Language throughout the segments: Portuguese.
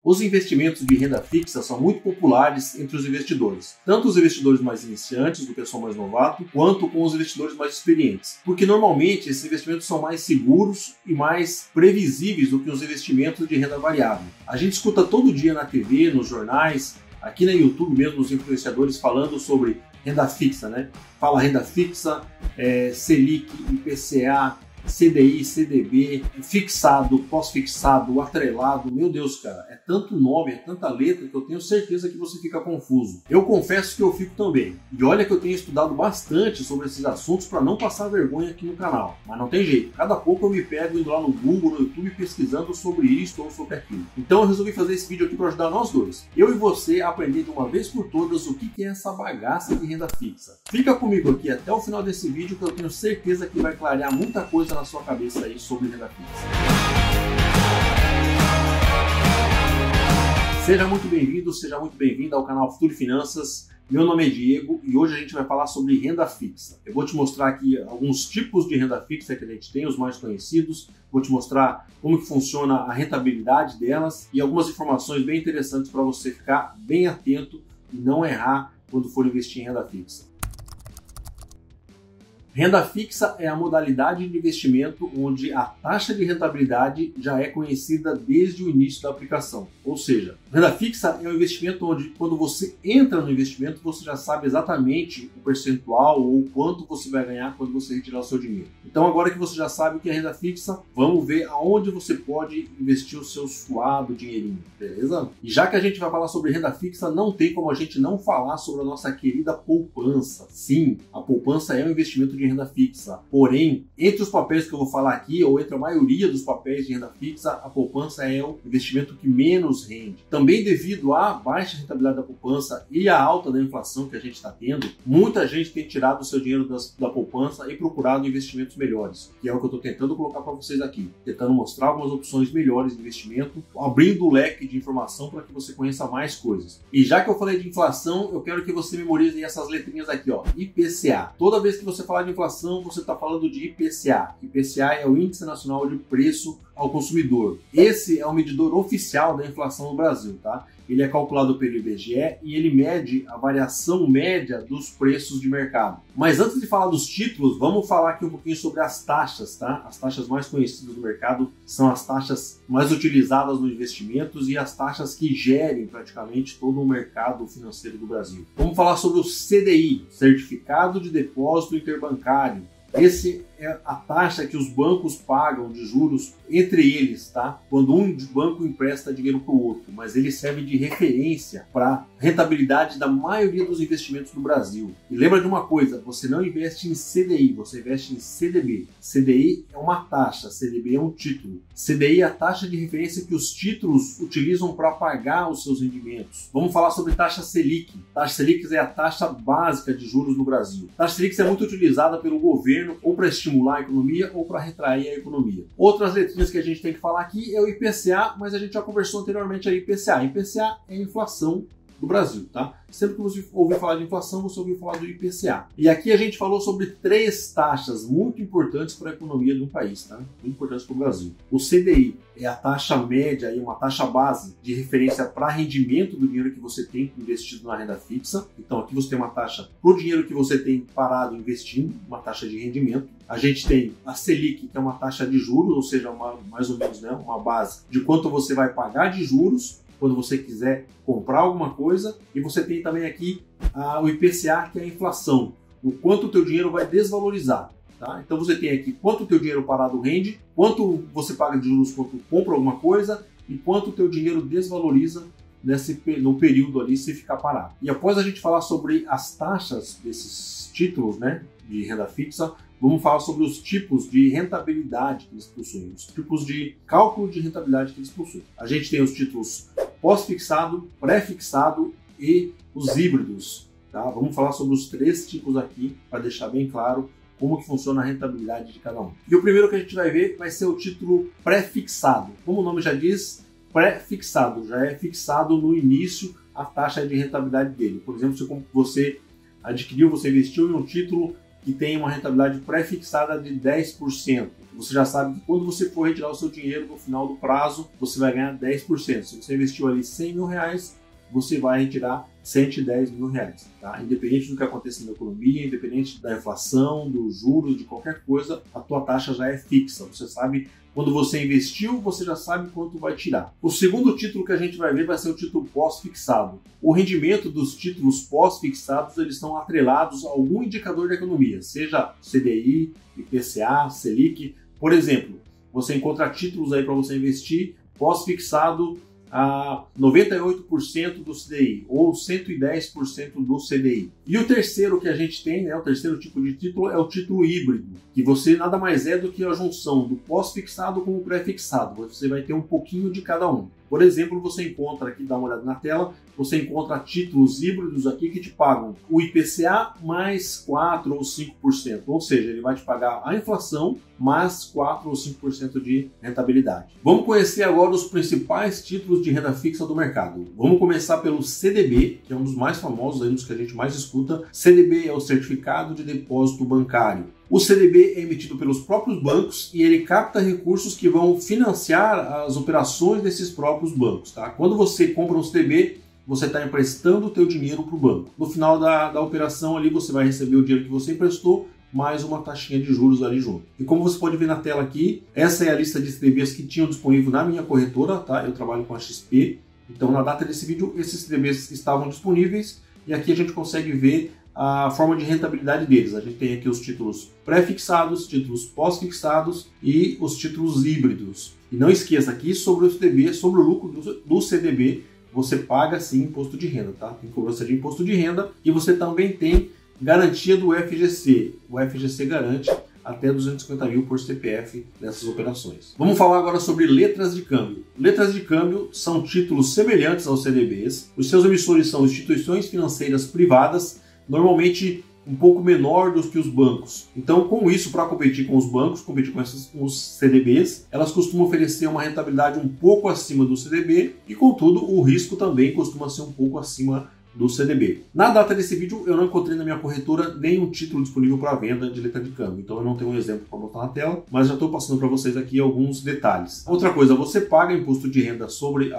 Os investimentos de renda fixa são muito populares entre os investidores, tanto os investidores mais iniciantes, do pessoal mais novato, quanto com os investidores mais experientes, porque normalmente esses investimentos são mais seguros e mais previsíveis do que os investimentos de renda variável. A gente escuta todo dia na TV, nos jornais, aqui na YouTube mesmo, os influenciadores falando sobre renda fixa, né? Fala renda fixa, Selic, IPCA, CDI, CDB, fixado, pós-fixado, atrelado. Meu Deus, cara, é tanto nome, é tanta letra que eu tenho certeza que você fica confuso. Eu confesso que eu fico também. E olha que eu tenho estudado bastante sobre esses assuntos para não passar vergonha aqui no canal. Mas não tem jeito. Cada pouco eu me pego indo lá no Google, no YouTube, pesquisando sobre isso ou sobre aquilo. Então eu resolvi fazer esse vídeo aqui para ajudar nós dois. Eu e você a aprender de uma vez por todas o que é essa bagaça de renda fixa. Fica comigo aqui até o final desse vídeo que eu tenho certeza que vai clarear muita coisa na sua cabeça aí sobre renda fixa. Seja muito bem-vindo, seja muito bem-vinda ao canal Futuro Finanças. Meu nome é Diego e hoje a gente vai falar sobre renda fixa. Eu vou te mostrar aqui alguns tipos de renda fixa que a gente tem, os mais conhecidos. Vou te mostrar como que funciona a rentabilidade delas e algumas informações bem interessantes para você ficar bem atento e não errar quando for investir em renda fixa. Renda fixa é a modalidade de investimento onde a taxa de rentabilidade já é conhecida desde o início da aplicação. Ou seja, renda fixa é um investimento onde, quando você entra no investimento, você já sabe exatamente o percentual ou quanto você vai ganhar quando você retirar o seu dinheiro. Então, agora que você já sabe o que é renda fixa, vamos ver aonde você pode investir o seu suado dinheirinho, beleza? E já que a gente vai falar sobre renda fixa, não tem como a gente não falar sobre a nossa querida poupança. Sim, a poupança é um investimento de renda fixa. Porém, entre os papéis que eu vou falar aqui, ou entre a maioria dos papéis de renda fixa, a poupança é o investimento que menos rende. Também devido à baixa rentabilidade da poupança e à alta da inflação que a gente está tendo, muita gente tem tirado o seu dinheiro da poupança e procurado investimentos melhores, que é o que eu estou tentando colocar para vocês aqui, tentando mostrar algumas opções melhores de investimento, abrindo o leque de informação para que você conheça mais coisas. E já que eu falei de inflação, eu quero que você memorize essas letrinhas aqui, ó, IPCA. Toda vez que você falar de inflação, você está falando de IPCA. IPCA é o Índice Nacional de Preço ao Consumidor. Esse é o medidor oficial da inflação no Brasil, tá? Ele é calculado pelo IBGE e ele mede a variação média dos preços de mercado. Mas antes de falar dos títulos, vamos falar aqui um pouquinho sobre as taxas, tá? As taxas mais conhecidas do mercado são as taxas mais utilizadas nos investimentos e as taxas que gerem praticamente todo o mercado financeiro do Brasil. Vamos falar sobre o CDI, Certificado de Depósito Interbancário. Esse é a taxa que os bancos pagam de juros entre eles, tá? Quando um banco empresta dinheiro para o outro, mas ele serve de referência para a rentabilidade da maioria dos investimentos do Brasil. E lembra de uma coisa, você não investe em CDI, você investe em CDB. CDI é uma taxa, CDB é um título. CDI é a taxa de referência que os títulos utilizam para pagar os seus rendimentos. Vamos falar sobre taxa Selic. Taxa Selic é a taxa básica de juros no Brasil. Taxa Selic é muito utilizada pelo governo ou para estimular a economia ou para retrair a economia. Outras letrinhas que a gente tem que falar aqui é o IPCA, mas a gente já conversou anteriormente a IPCA. IPCA é a inflação do Brasil, tá? Sempre que você ouvir falar de inflação, você ouviu falar do IPCA. E aqui a gente falou sobre três taxas muito importantes para a economia de um país, tá? Muito importantes para o Brasil. O CDI é a taxa média, uma taxa base de referência para rendimento do dinheiro que você tem investido na renda fixa. Então aqui você tem uma taxa para o dinheiro que você tem parado investindo, uma taxa de rendimento. A gente tem a Selic, que é uma taxa de juros, ou seja, mais ou menos, né, uma base de quanto você vai pagar de juros quando você quiser comprar alguma coisa, e você tem também aqui o IPCA, que é a inflação, o quanto o teu dinheiro vai desvalorizar. Tá? Então você tem aqui quanto o teu dinheiro parado rende, quanto você paga de juros quando compra alguma coisa e quanto o teu dinheiro desvaloriza no período ali se ficar parado. E após a gente falar sobre as taxas desses títulos, né, de renda fixa, vamos falar sobre os tipos de rentabilidade que eles possuem, os tipos de cálculo de rentabilidade que eles possuem. A gente tem os títulos pós-fixado, pré-fixado e os híbridos. Tá? Vamos falar sobre os três tipos aqui para deixar bem claro como que funciona a rentabilidade de cada um. E o primeiro que a gente vai ver vai ser o título pré-fixado. Como o nome já diz, pré-fixado, já é fixado no início a taxa de rentabilidade dele. Por exemplo, se você adquiriu, você investiu em um título que tem uma rentabilidade pré-fixada de 10%. Você já sabe que quando você for retirar o seu dinheiro no final do prazo, você vai ganhar 10%. Se você investiu ali 100 mil reais, você vai retirar 110 mil reais. Tá? Independente do que aconteça na economia, independente da inflação, dos juros, de qualquer coisa, a tua taxa já é fixa. Você sabe, quando você investiu, você já sabe quanto vai tirar. O segundo título que a gente vai ver vai ser o título pós-fixado. O rendimento dos títulos pós-fixados, eles estão atrelados a algum indicador da economia, seja CDI, IPCA, Selic. Por exemplo, você encontra títulos aí para você investir pós-fixado a 98% do CDI ou 110% do CDI. E o terceiro que a gente tem, né, o terceiro tipo de título é o título híbrido, que você nada mais é do que a junção do pós-fixado com o pré-fixado. Você vai ter um pouquinho de cada um. Por exemplo, você encontra aqui, dá uma olhada na tela, você encontra títulos híbridos aqui que te pagam o IPCA mais 4 ou 5%, ou seja, ele vai te pagar a inflação mais 4 ou 5% de rentabilidade. Vamos conhecer agora os principais títulos de renda fixa do mercado. Vamos começar pelo CDB, que é um dos mais famosos, aí, um dos que a gente mais escuta. CDB é o Certificado de Depósito Bancário. O CDB é emitido pelos próprios bancos e ele capta recursos que vão financiar as operações desses próprios bancos. Tá? Quando você compra um CDB, você está emprestando o teu dinheiro para o banco. No final da operação ali, você vai receber o dinheiro que você emprestou, mais uma taxinha de juros ali junto. E como você pode ver na tela aqui, essa é a lista de CDBs que tinham disponível na minha corretora. Tá? Eu trabalho com a XP, então na data desse vídeo, esses CDBs estavam disponíveis e aqui a gente consegue ver a forma de rentabilidade deles. A gente tem aqui os títulos pré-fixados, títulos pós-fixados e os títulos híbridos. E não esqueça aqui sobre o CDB, sobre o lucro do CDB, você paga sim imposto de renda, tá? Tem cobrança de imposto de renda e você também tem garantia do FGC. O FGC garante até 250 mil por CPF nessas operações. Vamos falar agora sobre letras de câmbio. Letras de câmbio são títulos semelhantes aos CDBs. Os seus emissores são instituições financeiras privadas, normalmente um pouco menor do que os bancos. Então, com isso, para competir com os bancos, competir com os CDBs, elas costumam oferecer uma rentabilidade um pouco acima do CDB e, contudo, o risco também costuma ser um pouco acima do CDB. Na data desse vídeo, eu não encontrei na minha corretora nenhum título disponível para venda de letra de câmbio, então eu não tenho um exemplo para botar na tela, mas já estou passando para vocês aqui alguns detalhes. Outra coisa, você paga imposto de renda sobre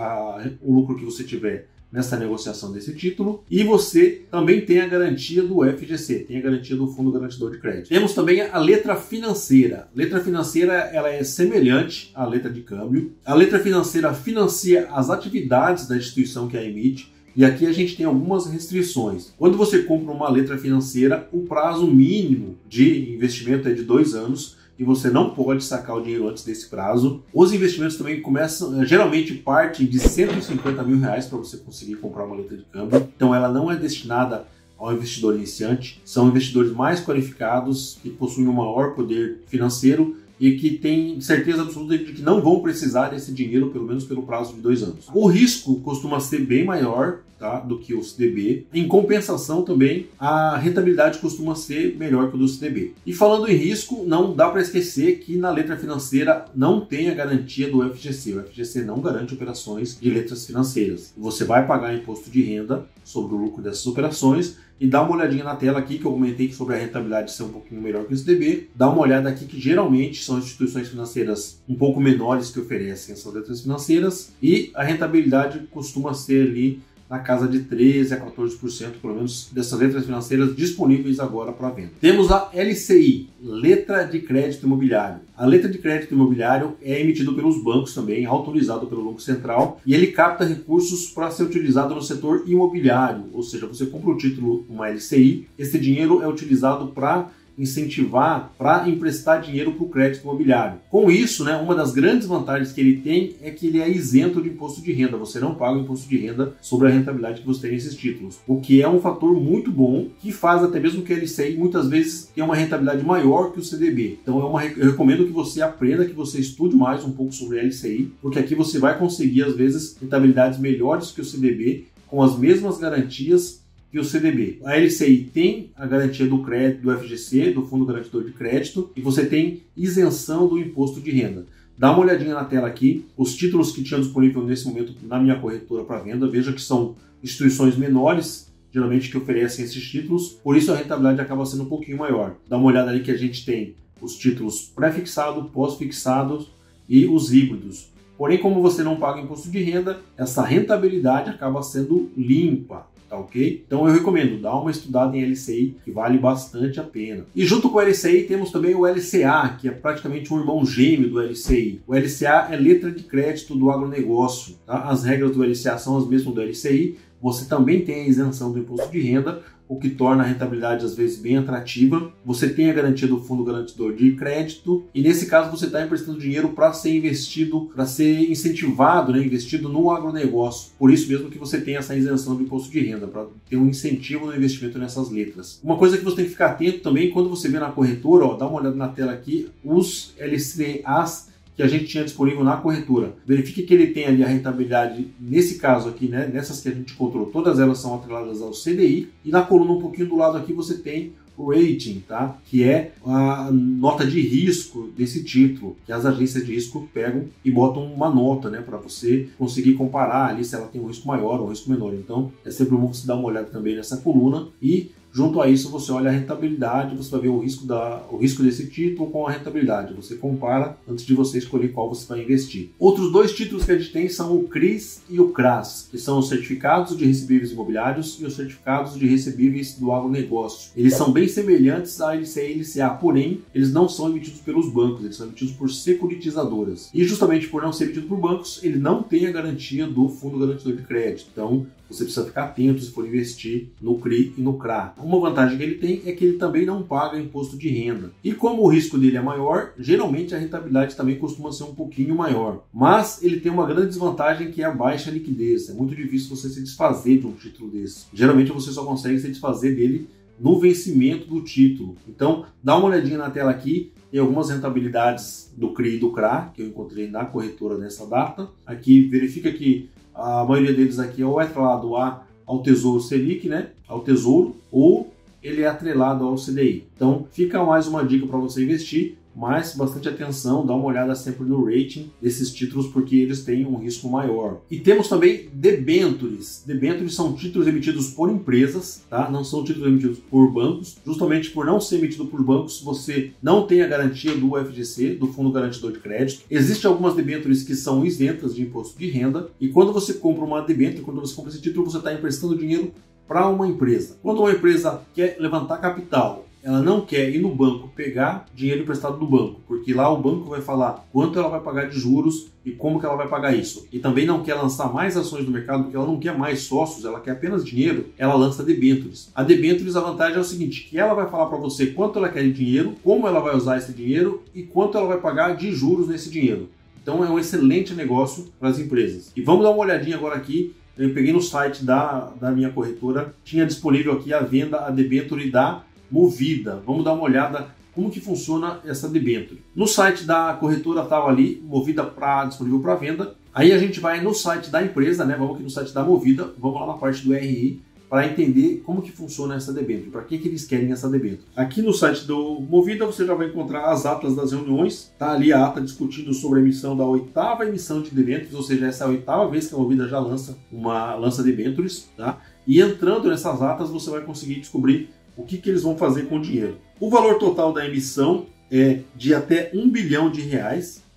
o lucro que você tiver nessa negociação desse título, e você também tem a garantia do FGC, tem a garantia do Fundo Garantidor de Crédito. Temos também a letra financeira. Letra financeira, ela é semelhante à letra de câmbio. A letra financeira financia as atividades da instituição que a emite, e aqui a gente tem algumas restrições. Quando você compra uma letra financeira, o prazo mínimo de investimento é de 2 anos, e você não pode sacar o dinheiro antes desse prazo. Os investimentos também começam, geralmente partem de 150 mil reais para você conseguir comprar uma letra de câmbio. Então ela não é destinada ao investidor iniciante, são investidores mais qualificados, que possuem um maior poder financeiro e que têm certeza absoluta de que não vão precisar desse dinheiro, pelo menos pelo prazo de 2 anos. O risco costuma ser bem maior, tá, do que o CDB. Em compensação também, a rentabilidade costuma ser melhor que o do CDB. E falando em risco, não dá para esquecer que na letra financeira não tem a garantia do FGC. O FGC não garante operações de letras financeiras. Você vai pagar imposto de renda sobre o lucro dessas operações. E dá uma olhadinha na tela aqui que eu comentei sobre a rentabilidade ser um pouquinho melhor que o CDB. Dá uma olhada aqui que geralmente são instituições financeiras um pouco menores que oferecem essas letras financeiras e a rentabilidade costuma ser ali na casa de 13% a 14%, pelo menos, dessas letras financeiras disponíveis agora para venda. Temos a LCI, Letra de Crédito Imobiliário. A letra de crédito imobiliário é emitida pelos bancos também, autorizado pelo Banco Central, e ele capta recursos para ser utilizado no setor imobiliário, ou seja, você compra um título, uma LCI, esse dinheiro é utilizado para incentivar, para emprestar dinheiro para o crédito imobiliário. Com isso, né, uma das grandes vantagens que ele tem é que ele é isento de imposto de renda. Você não paga o imposto de renda sobre a rentabilidade que você tem nesses títulos, o que é um fator muito bom, que faz até mesmo que a LCI muitas vezes tenha uma rentabilidade maior que o CDB. Então eu recomendo que você aprenda, que você estude mais um pouco sobre a LCI, porque aqui você vai conseguir às vezes rentabilidades melhores que o CDB, com as mesmas garantias que o CDB. A LCI tem a garantia do crédito, do FGC, do Fundo Garantidor de Crédito, e você tem isenção do imposto de renda. Dá uma olhadinha na tela aqui, os títulos que tinham disponível nesse momento na minha corretora para venda, veja que são instituições menores geralmente que oferecem esses títulos, por isso a rentabilidade acaba sendo um pouquinho maior. Dá uma olhada ali que a gente tem os títulos pré-fixados, pós-fixados e os híbridos. Porém, como você não paga imposto de renda, essa rentabilidade acaba sendo limpa. Tá ok? Então eu recomendo dar uma estudada em LCI, que vale bastante a pena. E junto com o LCI temos também o LCA, que é praticamente um irmão gêmeo do LCI. O LCA é letra de crédito do agronegócio. Tá? As regras do LCA são as mesmas do LCI. Você também tem a isenção do imposto de renda, o que torna a rentabilidade às vezes bem atrativa. Você tem a garantia do fundo garantidor de crédito e nesse caso você está emprestando dinheiro para ser investido, para ser incentivado, né, investido no agronegócio. Por isso mesmo que você tem essa isenção do imposto de renda, para ter um incentivo no investimento nessas letras. Uma coisa que você tem que ficar atento também, quando você vê na corretora, ó, dá uma olhada na tela aqui, os LCAs que a gente tinha disponível na corretora. Verifique que ele tem ali a rentabilidade, nesse caso aqui, né, nessas que a gente encontrou, todas elas são atreladas ao CDI, e na coluna um pouquinho do lado aqui você tem o rating, tá? Que é a nota de risco desse título, que as agências de risco pegam e botam uma nota, né, para você conseguir comparar ali se ela tem um risco maior ou um risco menor. Então é sempre bom você dar uma olhada também nessa coluna e junto a isso, você olha a rentabilidade, você vai ver o risco desse título com a rentabilidade. Você compara antes de você escolher qual você vai investir. Outros dois títulos que a gente tem são o CRIs e o CRAS, que são os certificados de recebíveis imobiliários e os certificados de recebíveis do agronegócio. Eles são bem semelhantes à LCA e LCA, porém, eles não são emitidos pelos bancos, eles são emitidos por securitizadoras. E justamente por não ser emitido por bancos, ele não tem a garantia do fundo garantidor de crédito. Então, você precisa ficar atento se for investir no CRI e no CRA. Uma vantagem que ele tem é que ele também não paga imposto de renda. E como o risco dele é maior, geralmente a rentabilidade também costuma ser um pouquinho maior. Mas ele tem uma grande desvantagem que é a baixa liquidez. É muito difícil você se desfazer de um título desse. Geralmente você só consegue se desfazer dele no vencimento do título. Então, dá uma olhadinha na tela aqui. Tem algumas rentabilidades do CRI e do CRA que eu encontrei na corretora nessa data. Aqui verifica que a maioria deles aqui é ou é atrelado ao Tesouro Selic, né, ao Tesouro, ou ele é atrelado ao CDI. Então fica mais uma dica para você investir, mas bastante atenção, dá uma olhada sempre no rating desses títulos porque eles têm um risco maior. E temos também debêntures. Debêntures são títulos emitidos por empresas, tá? Não são títulos emitidos por bancos. Justamente por não ser emitido por bancos, você não tem a garantia do FGC, do Fundo Garantidor de Crédito. Existem algumas debêntures que são isentas de imposto de renda e quando você compra uma debênture, quando você compra esse título, você está emprestando dinheiro para uma empresa. Quando uma empresa quer levantar capital, ela não quer ir no banco pegar dinheiro emprestado do banco, porque lá o banco vai falar quanto ela vai pagar de juros e como que ela vai pagar isso. E também não quer lançar mais ações no mercado, porque ela não quer mais sócios, ela quer apenas dinheiro, ela lança debêntures. A debêntures, a vantagem é o seguinte, que ela vai falar para você quanto ela quer de dinheiro, como ela vai usar esse dinheiro e quanto ela vai pagar de juros nesse dinheiro. Então é um excelente negócio para as empresas. E vamos dar uma olhadinha agora aqui. Eu peguei no site da minha corretora, tinha disponível aqui a venda, a debênture da Movida. Vamos dar uma olhada como que funciona essa debênture. No site da corretora estava ali, Movida disponível para venda. Aí a gente vai no site da empresa, né? Vamos aqui no site da Movida, vamos lá na parte do RI para entender como que funciona essa debênture, para que eles querem essa debênture. Aqui no site do Movida você já vai encontrar as atas das reuniões, tá ali a ata discutindo sobre a emissão da 8ª emissão de debêntures, ou seja, essa é a 8ª vez que a Movida já lança debêntures, tá? E entrando nessas atas você vai conseguir descobrir o que eles vão fazer com o dinheiro. O valor total da emissão é de até R$1 bilhão,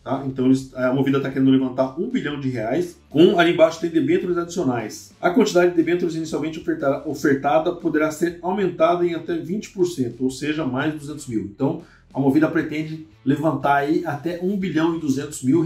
tá? Então a Movida está querendo levantar R$1 bilhão, ali embaixo tem debêntures adicionais. A quantidade de debêntures inicialmente ofertada poderá ser aumentada em até 20%, ou seja, mais de 200 mil. Então a Movida pretende levantar aí até R$1 bilhão e 200 mil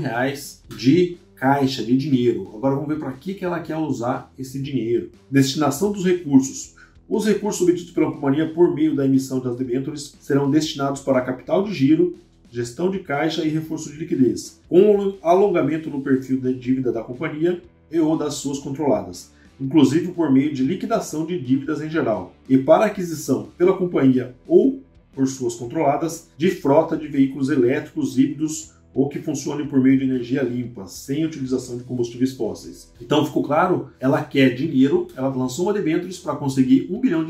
de caixa, de dinheiro. Agora vamos ver para que ela quer usar esse dinheiro. Destinação dos recursos. Os recursos obtidos pela companhia por meio da emissão das debêntures serão destinados para capital de giro, gestão de caixa e reforço de liquidez, com alongamento no perfil da dívida da companhia e ou das suas controladas, inclusive por meio de liquidação de dívidas em geral, e para aquisição pela companhia ou por suas controladas de frota de veículos elétricos híbridos ou que funcionem por meio de energia limpa, sem utilização de combustíveis fósseis. Então ficou claro? Ela quer dinheiro, ela lançou uma debêntures para conseguir R$1 bilhão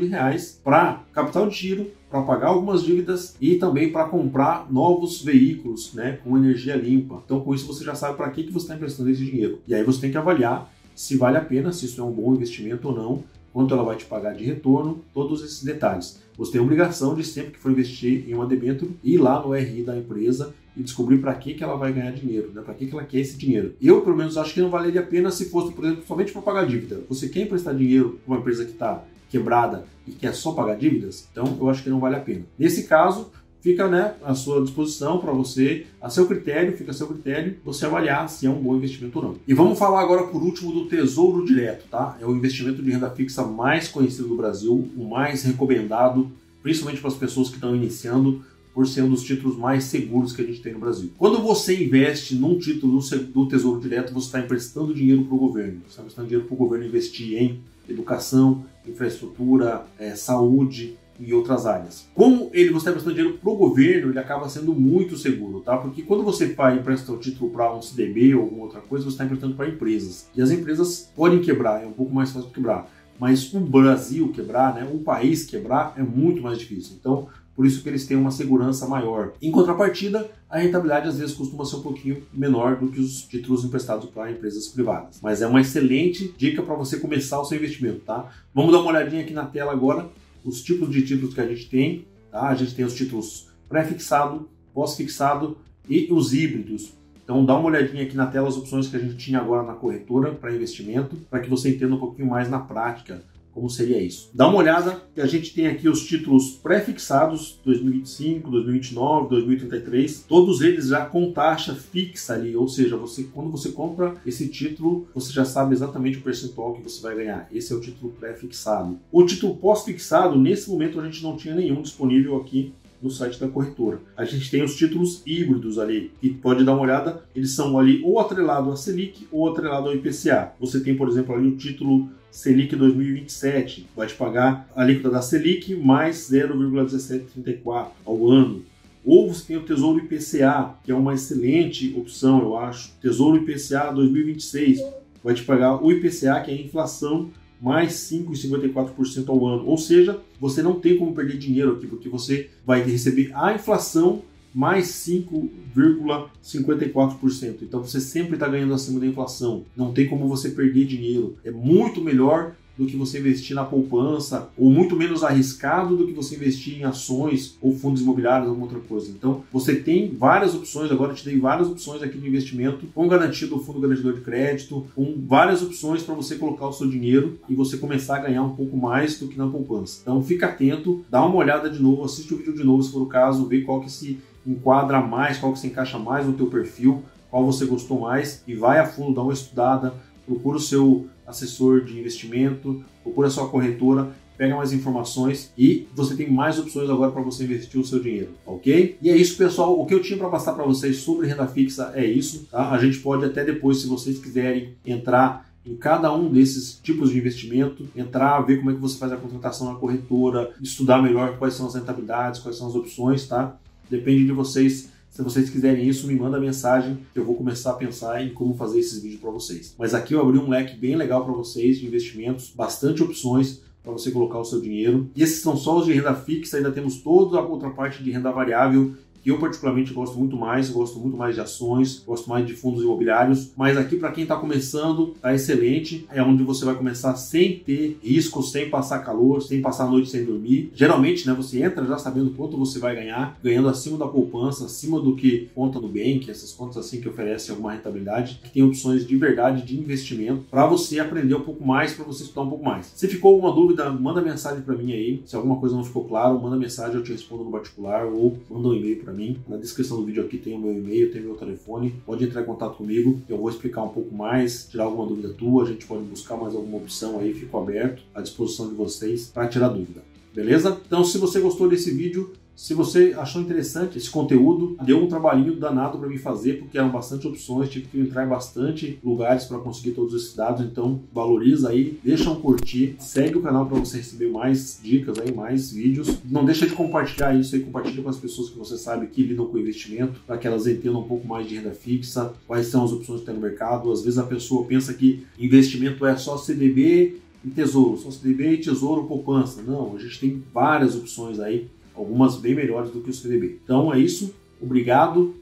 para capital de giro, para pagar algumas dívidas e também para comprar novos veículos, né, com energia limpa. Então com isso você já sabe para que você está emprestando esse dinheiro. E aí você tem que avaliar se vale a pena, se isso é um bom investimento ou não, quanto ela vai te pagar de retorno, todos esses detalhes. Você tem a obrigação de sempre que for investir em uma debênture, ir lá no RI da empresa e descobrir para que ela vai ganhar dinheiro, né? Para que ela quer esse dinheiro. Eu, pelo menos, acho que não valeria a pena se fosse, por exemplo, somente para pagar dívida. Você quer emprestar dinheiro para uma empresa que está quebrada e quer só pagar dívidas? Então, eu acho que não vale a pena. Nesse caso, fica, né, à sua disposição para você, a seu critério, fica a seu critério, você avaliar se é um bom investimento ou não. E vamos falar agora, por último, do Tesouro Direto, tá? É o investimento de renda fixa mais conhecido do Brasil, o mais recomendado, principalmente para as pessoas que estão iniciando, por ser um dos títulos mais seguros que a gente tem no Brasil. Quando você investe num título do Tesouro Direto, você está emprestando dinheiro para o governo. Você está emprestando dinheiro para o governo investir em educação, infraestrutura, saúde e outras áreas. Como você está emprestando dinheiro para o governo, ele acaba sendo muito seguro, tá? Porque quando você empresta o título para um CDB ou alguma outra coisa, você está emprestando para empresas. E as empresas podem quebrar, é um pouco mais fácil de quebrar. Mas o Brasil quebrar, né, o país quebrar, é muito mais difícil. Então, por isso que eles têm uma segurança maior. Em contrapartida, a rentabilidade às vezes costuma ser um pouquinho menor do que os títulos emprestados para empresas privadas. Mas é uma excelente dica para você começar o seu investimento, tá? Vamos dar uma olhadinha aqui na tela agora, os tipos de títulos que a gente tem, tá? A gente tem os títulos pré-fixado, pós-fixado e os híbridos. Então dá uma olhadinha aqui na tela as opções que a gente tinha agora na corretora para investimento, para que você entenda um pouquinho mais na prática como seria isso. Dá uma olhada que a gente tem aqui os títulos pré-fixados 2025, 2029, 2033, todos eles já com taxa fixa ali, ou seja, quando você compra esse título, você já sabe exatamente o percentual que você vai ganhar. Esse é o título pré-fixado. O título pós-fixado, nesse momento a gente não tinha nenhum disponível aqui no site da corretora. A gente tem os títulos híbridos ali, que pode dar uma olhada, eles são ali ou atrelado à Selic ou atrelado ao IPCA. Você tem, por exemplo, ali o título Selic 2027, vai te pagar a alíquota da Selic mais 0,1734 ao ano. Ou você tem o Tesouro IPCA, que é uma excelente opção, eu acho. Tesouro IPCA 2026, vai te pagar o IPCA, que é a inflação, mais 5,54% ao ano. Ou seja, você não tem como perder dinheiro aqui, porque você vai receber a inflação mais 5,54%. Então você sempre está ganhando acima da inflação. Não tem como você perder dinheiro. É muito melhor do que você investir na poupança, ou muito menos arriscado do que você investir em ações ou fundos imobiliários ou alguma outra coisa. Então você tem várias opções, agora eu te dei várias opções aqui de investimento, com garantia do fundo garantidor de crédito, com várias opções para você colocar o seu dinheiro e você começar a ganhar um pouco mais do que na poupança. Então fica atento, dá uma olhada de novo, assiste o vídeo de novo se for o caso, vê qual que se enquadra mais, qual que se encaixa mais no teu perfil, qual você gostou mais e vai a fundo, dá uma estudada, procura o seu assessor de investimento, procura a sua corretora, pega mais informações e você tem mais opções agora para você investir o seu dinheiro, ok? E é isso, pessoal, o que eu tinha para passar para vocês sobre renda fixa é isso, tá? A gente pode até depois, se vocês quiserem entrar em cada um desses tipos de investimento, entrar, ver como é que você faz a contratação na corretora, estudar melhor quais são as rentabilidades, quais são as opções, tá? Depende de vocês. Se vocês quiserem isso, me manda mensagem que eu vou começar a pensar em como fazer esses vídeos para vocês. Mas aqui eu abri um leque bem legal para vocês de investimentos, bastante opções para você colocar o seu dinheiro. E esses são só os de renda fixa, ainda temos toda a outra parte de renda variável, que eu particularmente gosto muito mais de ações, gosto mais de fundos imobiliários, mas aqui para quem está começando, tá excelente, é onde você vai começar sem ter risco, sem passar calor, sem passar a noite sem dormir. Geralmente, né, você entra já sabendo quanto você vai ganhar, ganhando acima da poupança, acima do que conta do Nubank, essas contas assim que oferecem alguma rentabilidade, que tem opções de verdade de investimento para você aprender um pouco mais, para você estudar um pouco mais. Se ficou alguma dúvida, manda mensagem para mim aí, se alguma coisa não ficou claro, manda mensagem, eu te respondo no particular ou manda um e-mail para mim. Na descrição do vídeo aqui tem o meu e-mail, tem o meu telefone, pode entrar em contato comigo, eu vou explicar um pouco mais, tirar alguma dúvida tua, a gente pode buscar mais alguma opção aí, fico aberto à disposição de vocês para tirar dúvida, beleza? Então se você gostou desse vídeo, se você achou interessante esse conteúdo, deu um trabalhinho danado para mim fazer, porque eram bastante opções, tive que entrar em bastante lugares para conseguir todos esses dados, então valoriza aí, deixa um curtir, segue o canal para você receber mais dicas aí, mais vídeos, não deixa de compartilhar isso aí, compartilha com as pessoas que você sabe que lidam com investimento, para que elas entendam um pouco mais de renda fixa, quais são as opções que tem no mercado. Às vezes a pessoa pensa que investimento é só CDB e tesouro, só CDB e tesouro, poupança. Não, a gente tem várias opções aí, algumas bem melhores do que o CDB. Então é isso, obrigado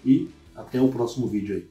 e até o próximo vídeo aí.